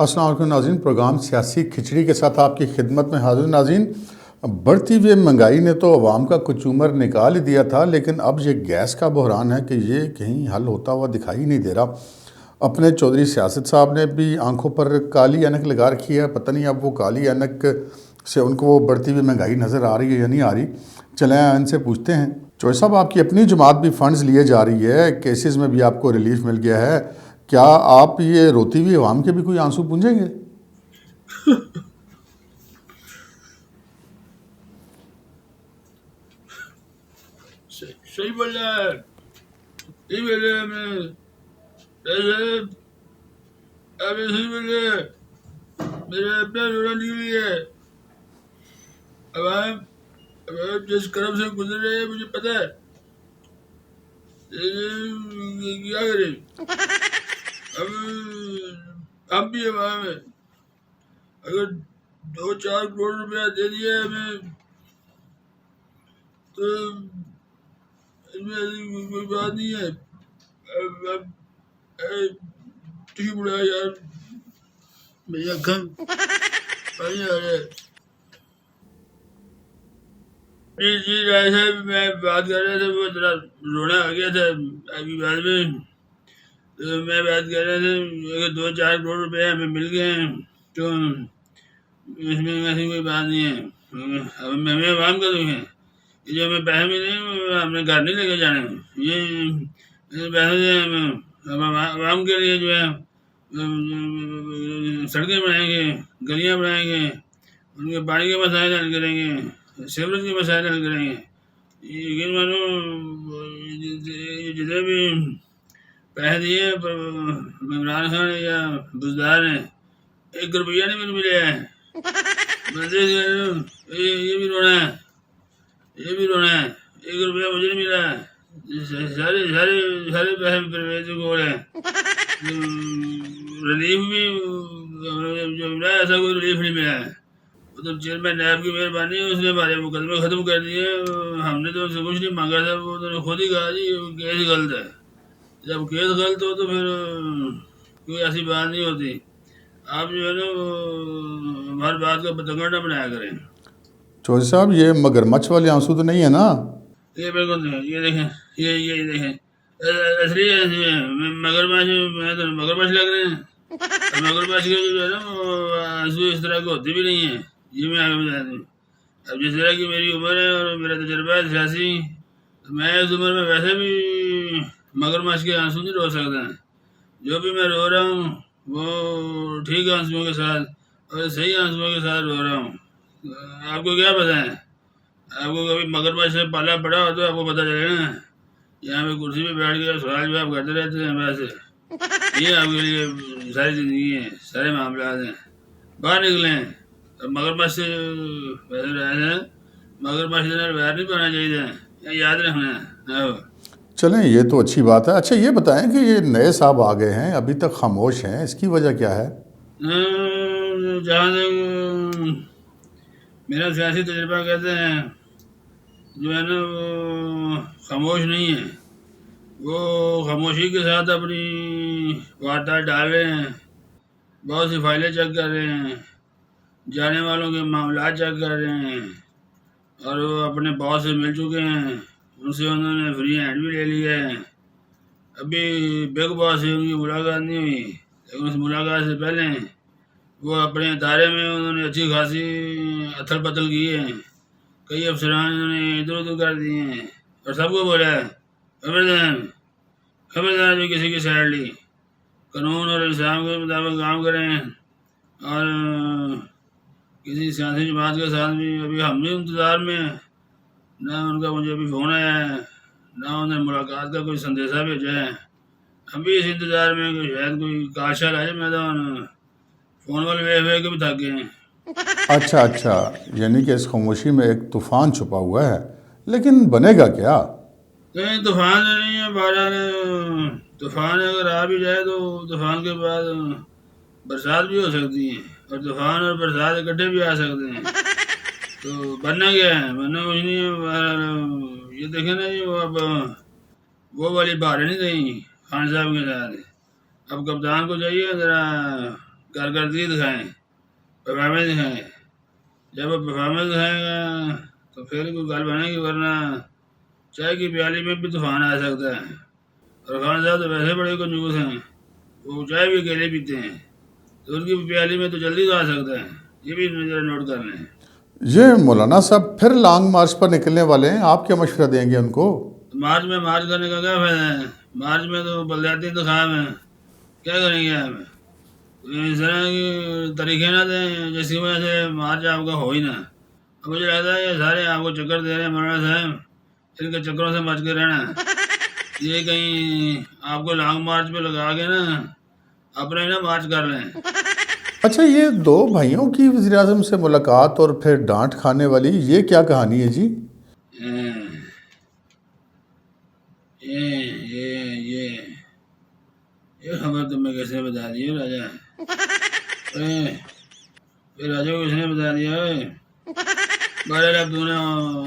السلام علیکم ناظرین، پروگرام سیاسی کھچڑی کے ساتھ آپ کی خدمت میں حاضر ناظرین۔ بڑھتی ہوئی مہنگائی نے تو عوام کا کچومر نکال ہی دیا تھا، لیکن اب یہ گیس کا بحران ہے کہ یہ کہیں حل ہوتا ہوا دکھائی نہیں دے رہا۔ اپنے چودھری سیاست صاحب نے بھی آنکھوں پر کالی اینک لگا رکھی ہے، پتہ نہیں اب وہ کالی اینک سے ان کو وہ بڑھتی ہوئی مہنگائی نظر آ رہی ہے یا نہیں آ رہی۔ چلیں ان سے پوچھتے ہیں۔ چودھری صاحب، آپ کی اپنی جماعت بھی فنڈز لیے جا رہی ہے، کیسز میں بھی آپ کو ریلیف مل گیا ہے، کیا آپ یہ روتی ہوئی عوام کے بھی کوئی آنسو پونجیں گے؟ صحیح بول رہا ہے، صحیح بول رہے ہیں، آپ صحیح بول رہے ہیں، میرا اپنا رونا نکلی ہے۔ عوام جس کرم سے گزر رہے ہیں مجھے پتہ ہے، کیا کریں؟ اب ہم بھی عوام ہیں، اگر 2-4 کروڑ روپیہ دے دیا ہمیں تو اس میں ایسی کوئی بات نہیں ہے۔ ٹھیک بڑا یار، میری آنکھیں پانی آ رہا ہے۔ جی رائے صاحب، میں بات کر رہا تھا، وہ ذرا رونا آ گیا تھا ابھی بعد میں، تو میں بات کر رہا تھا اگر 2-4 کروڑ روپے ہمیں مل گئے ہیں تو اس میں ایسی کوئی بات نہیں ہے۔ ہمیں عوام کا دکھ ہے، جو ہمیں پیسے ملے ہم نے گھر نہیں لے کے جانے، یہ پیسے سے ہم عوام کے لیے جو ہے سڑکیں بنائیں گے، گلیاں بنائیں گے، ان کے پانی کے مسائل حل کریں گے، سیوریج کے مسائل حل کریں گے۔ یقین مانو جتنے بھی پیسے دیے عمران خان یا بزدار نے، 1 روپیہ نہیں ملے ہے۔ یہ بھی رونا ہے، یہ بھی رونا ہے، 1 روپیہ مجھے نہیں ملا ہے، سارے پیسے پرویز کو ہے۔ ریلیف بھی جو ملا ہے ایسا کوئی ریلیف نہیں ملا ہے۔ مطلب چیئرمین نیب کی مہربانی ہے، اس نے ہمارے مقدمے ختم کر دیے، ہم نے تو ان سے کچھ نہیں مانگا تھا، وہ انہوں نے خود ہی کہا جی کیس غلط ہے۔ جب کیس غلط ہو تو پھر کوئی ایسی بات نہیں ہوتی۔ آپ جو ہے نا ہر بات کا بتنگڑ نہ بنایا کریں۔ چودھری صاحب، یہ مگرمچھ والے آنسو تو نہیں ہے نا؟ یہ بالکل نہیں، یہ دیکھیں، یہ دیکھیں، اصلی مگرمچھ لگ رہے ہیں۔ مگرمچھ کے جو ہے نا آنسو اس طرح کے ہوتے بھی نہیں ہیں، یہ میں آپ کو بتا دوں۔ اب جس طرح کی میری عمر ہے اور میرا تجربہ ہے سیاسی، میں اس عمر میں ویسے بھی مگرمچھ کے آنسو نہیں رو سکتا۔ جو بھی میں رو رہا ہوں وہ ٹھیک آنسوؤں کے ساتھ اور صحیح آنسوؤں کے ساتھ رو رہا ہوں۔ آپ کو کیا پتہ ہے؟ آپ کو کبھی مگرمچھ سے پالا پڑا ہو تو آپ کو پتہ چلے نا۔ یہاں پہ کرسی پہ بیٹھ کے سوال جواب کرتے رہتے ہیں ویسے، یہ آپ کے لیے ساری زندگی ہے، سارے معاملات ہیں۔ باہر نکلیں، مگرمچھ سے ویسے رہے ہیں، مگرمچھ سے ویر نہیں پانا چاہیے، یاد رکھنا ہے۔ چلیں، یہ تو اچھی بات ہے۔ اچھا یہ بتائیں کہ یہ نئے صاحب آ گئے ہیں، ابھی تک خاموش ہیں، اس کی وجہ کیا ہے؟ جہاں تک میرا سیاسی تجربہ کہتے ہیں، جو ہے نا وہ خاموش نہیں ہے، وہ خاموشی کے ساتھ اپنی واردات ڈال رہے ہیں، بہت سی فائلیں چیک کر رہے ہیں، جانے والوں کے معاملات چیک کر رہے ہیں، اور وہ اپنے باس سے مل چکے ہیں، ان سے انہوں نے فری ہینڈ بھی لے لیا ہے۔ ابھی بگ باس سے ان کی ملاقات نہیں ہوئی، لیکن اس ملاقات سے پہلے وہ اپنے ادارے میں انہوں نے اچھی خاصی اتھل پتھل کی ہے، کئی افسران انہوں نے ادھر ادھر کر دیے ہیں، اور سب کو بولا ہے خبردار جو کسی کی سائڈ لی، قانون اور انصاف کے مطابق کام کریں، اور کسی سیاسی جماعت کے ساتھ بھی ابھی ہم بھی انتظار میں ہیں، نہ ان کا مجھے ابھی فون آیا ہے، نہ انہیں ملاقات کا کوئی سندیشہ بھیجا ہے۔ ہم بھی اس انتظار میں کہ شاید کوئی کاشال آئے میدان، فون والے وے کے بھی تھک گئے ہیں۔ اچھا، یعنی کہ اس خاموشی میں ایک طوفان چھپا ہوا ہے، لیکن بنے گا کیا؟ کہیں طوفان نہیں ہے، بہرحال طوفان اگر آ بھی جائے تو طوفان کے بعد برسات بھی ہو سکتی ہے، اور طوفان اور برسات اکٹھے بھی آ سکتے ہیں، تو بننا کیا ہے؟ بننا کچھ نہیں ہے۔ بہرحال یہ دیکھیں نا جی، وہ اب وہ والی باریں نہیں رہی خان صاحب کے ساتھ، اب کپتان کو چاہیے ذرا کارکردگی دکھائیں، پرفارمنس دکھائیں. جب وہ پرفارمنس دکھائیں گا تو پھر کوئی گل بنے گی، ورنہ چائے کی پیالی میں بھی طوفان آ سکتا ہے. اور خان صاحب تو ویسے بڑے کنجوس ہیں، وہ چائے بھی اکیلے پیتے ہیں، تو ان کی پیالی میں تو جلدی تو آ سکتا ہے. یہ بھی ذرا نوٹ کر لیں. یہ مولانا صاحب پھر لانگ مارچ پر نکلنے والے ہیں، آپ کیا مشورہ دیں گے ان کو؟ مارچ میں مارچ کرنے کا کیا فائدہ ہے؟ مارچ میں تو بلدیاتی انتخاب ہیں، کیا کریں گے آپ؟ اس طرح کی طریقے نہ دیں جس کی وجہ سے مارچ آپ کا ہو ہی نہ. مجھے لگتا ہے یہ سارے آپ کو چکر دے رہے ہیں مولانا صاحب، ان کے چکروں سے بچ کے رہنا. یہ کہیں آپ کو لانگ مارچ پہ لگا کے نا اپنے نا مارچ کر لیں. اچھا، یہ دو بھائیوں کی وزیر اعظم سے ملاقات اور پھر ڈانٹ کھانے والی، یہ کیا کہانی ہے جی؟ یہ خبر تمہیں کس نے بتا دی راجا؟ پھر راجا کو کس نے بتا دیا؟ بارے اب تو نے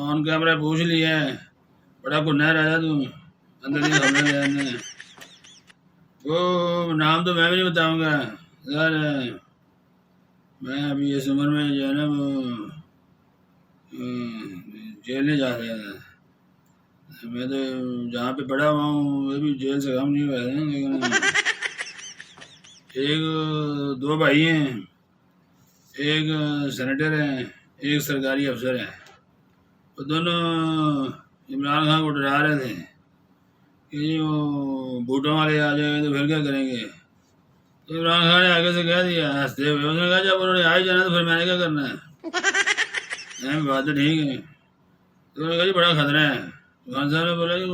آن کیمرہ پوچھ لیا ہے، بڑا کنہ ہے راجا تو، اندر کی خبریں لے. وہ نام تو میں بھی نہیں بتاؤں گا یار، میں ابھی اس عمر میں جو ہے نا وہ جیل نہیں جا رہا تھا. میں تو جہاں پہ پڑھا ہوا ہوں وہ بھی جیل سے کم نہیں ہوا ہے. لیکن ایک دو بھائی ہیں، ایک سینیٹر ہے، ایک سرکاری افسر ہے. وہ دونوں عمران خان کو ڈرا رہے تھے کہ جی وہ بوٹوں والے آ جائیں گے تو پھر کیا کریں گے. تو عمران خان نے آگے سے کہہ دیا ہنستے ہوئے، اس نے کہا جب انہوں نے آ ہی جانا تو پھر میں نے کیا کرنا ہے. بات تو ٹھیک ہے. تو انہوں نے کہا جی بڑا خطرہ ہے. خان صاحب نے بولا کہ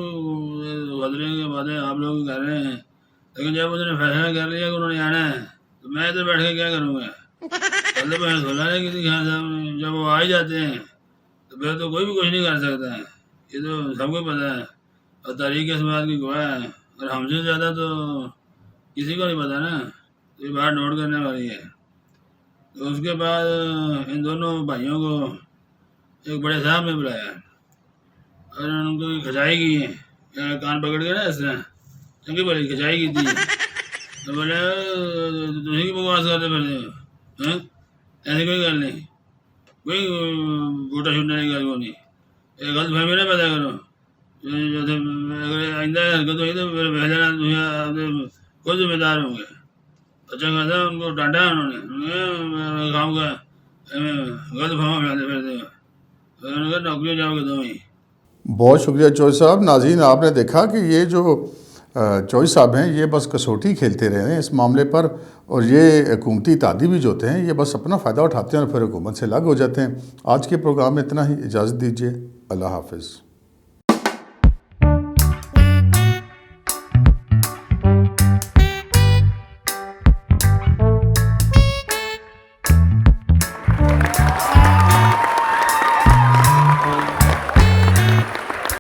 خطرے کی باتیں آپ لوگ کر رہے ہیں، لیکن جب انہوں نے فیصلہ کر لیا کہ انہوں نے آنا ہے تو میں ادھر بیٹھ کے کیا کروں گا. پہلے میں سولا نہیں کسی خان صاحب نے، جب وہ آ ہی جاتے ہیں تو پھر تو کوئی بھی کچھ نہیں کر سکتا ہے. یہ تو سب کو پتہ ہے اور تاریخ اس بات کی گواہ ہے، اور ہم سے زیادہ تو کسی کو نہیں پتا نا. تو یہ بات نوٹ کرنے والی ہے. تو اس کے بعد ان دونوں بھائیوں کو ایک بڑے صاحب نے بلایا اور ان کو کھچائی کی ہے، کان پکڑ کے نا اس طرح چنگی بڑی کھچائی کی تھی. تو بولے تھی کی بکواس کرتے پھر ایسی کوئی گل نہیں، کوئی بوٹا چھوٹنے کی گل کو نہیں. ایک غلط فہمی نہ پیدا کرو. اگر آئندہ حرکت ہوئی تو پھر بہت خود ذمہ دار ہوں گے. اچھا خاصا ان کو ڈانٹا انہوں نے، گاؤں کا غلط فہم پھیلاتے پھرتے انہوں نے کہا نوکریوں جاؤ گے تم ہی. بہت شکریہ چوئی صاحب. ناظرین، آپ نے دیکھا کہ یہ جو چوئی صاحب ہیں یہ بس کسوٹی کھیلتے رہے ہیں اس معاملے پر، اور یہ حکومتی اتحادی بھی جو ہوتے ہیں یہ بس اپنا فائدہ اٹھاتے ہیں اور پھر حکومت سے الگ ہو جاتے ہیں. آج کے پروگرام میں اتنا ہی، اجازت دیجیے. اللہ حافظ.